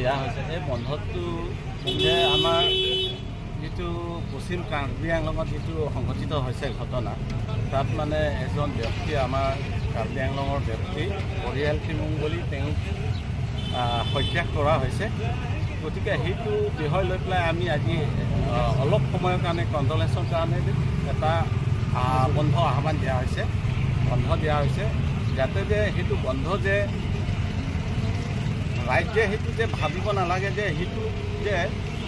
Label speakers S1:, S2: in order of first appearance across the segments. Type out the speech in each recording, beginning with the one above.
S1: দিয়া হৈছে। এই বন্ধটো যে আমাৰ যিটো পশ্চিম কাৰ্বি আংলঙত যিটো সংঘটিত হৈছে ঘটনা, তাত মানে এজন ব্যক্তি আমাৰ কাৰ্বি আংলঙৰ ব্যক্তি পৰিয়াল টিমুং বুলি তেওঁক হত্যা কৰা হৈছে। গতিকে সেইটো বিষয় লৈ পেলাই আমি আজি অলপ সময়ৰ কাৰণে কণ্ডলেঞ্চৰ কাৰণে এটা বন্ধ আহ্বান দিয়া হৈছে, যাতে যে সেইটো বন্ধ যে ৰাইজে সেইটো যে ভাবিব নালাগে যে সেইটো যে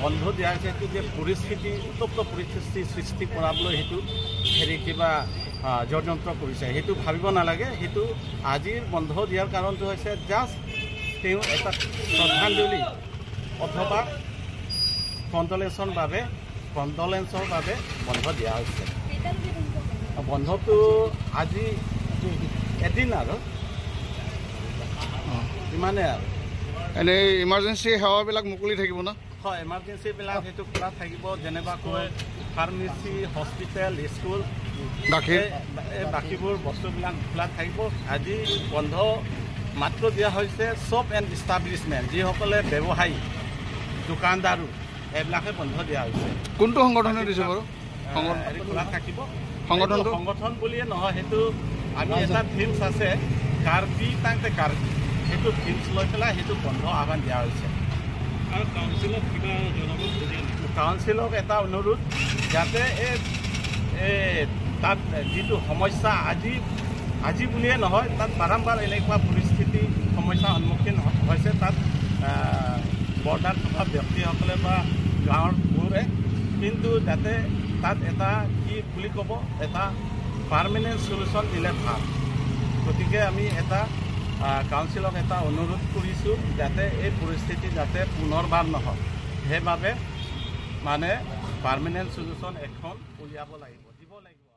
S1: বন্ধ দিয়া হৈছে সেইটো যে পৰিস্থিতি উত্তপ্ত পৰিস্থিতি সৃষ্টি কৰাবলৈ সেইটো কিবা ষড়যন্ত্ৰ কৰিছে, সেইটো ভাবিব নালাগে। সেইটো আজিৰ বন্ধ দিয়াৰ কাৰণটো হৈছে জাষ্ট তেওঁ এটা শ্ৰদ্ধাঞ্জলি অথবা কণ্ডলেঞ্চৰ বাবে বন্ধ দিয়া হৈছে। বন্ধটো আজি এদিন আৰু ইমানে আৰু
S2: এনেই ইমাৰ্জেঞ্চি সেৱাবিলাক মুকলি থাকিব না?
S1: হয়, ইমাৰ্জেঞ্চিবিলাক সেইটো খোলা থাকিব, যেনেবাকৈ ফাৰ্মেচি, হস্পিটেল, স্কুল, বাকীবোৰ বস্তুবিলাক খোলা থাকিব। আজি বন্ধ মাত্ৰ দিয়া হৈছে শ্বপ এণ্ড ইষ্টাব্লিছমেণ্ট, যিসকলে ব্যৱসায়ী দোকানদাৰো এইবিলাকে বন্ধ দিয়া হৈছে।
S2: কোনটো সংগঠনে দিছে বাৰু?
S1: খোলা থাকিব
S2: সংগঠন
S1: বুলিয়ে নহয়, সেইটো আমি এটা থিমছ আছে কাৰ্বি টাংতে কাৰ্বি, সেইটো থিমছ লৈ পেলাই সেইটো বন্ধ আহ্বান দিয়া হৈছে।
S3: আৰু কাউন্সিলক কিবা জনাব খোজে?
S1: কাউন্সিলক এটা অনুৰোধ, যাতে তাত যিটো সমস্যা আজি বুলিয়ে নহয়, তাত বাৰম্বাৰ এনেকুৱা পৰিস্থিতি সমস্যাৰ সন্মুখীন হৈছে, তাত বৰ্ডাৰ থকা ব্যক্তিসকলে বা গাঁৱৰবোৰে, কিন্তু যাতে তাত এটা কি বুলি ক'ব, এটা পাৰ্মানেণ্ট চলিউশ্যন দিলে ভাল। গতিকে আমি এটা কাউন্সিলক এটা অনুৰোধ কৰিছোঁ, যাতে এই পৰিস্থিতি যাতে পুনৰবাৰ নহয়, সেইবাবে মানে পাৰ্মানেণ্ট চলিউশ্যন এখন উলিয়াব লাগিব, দিব লাগিব।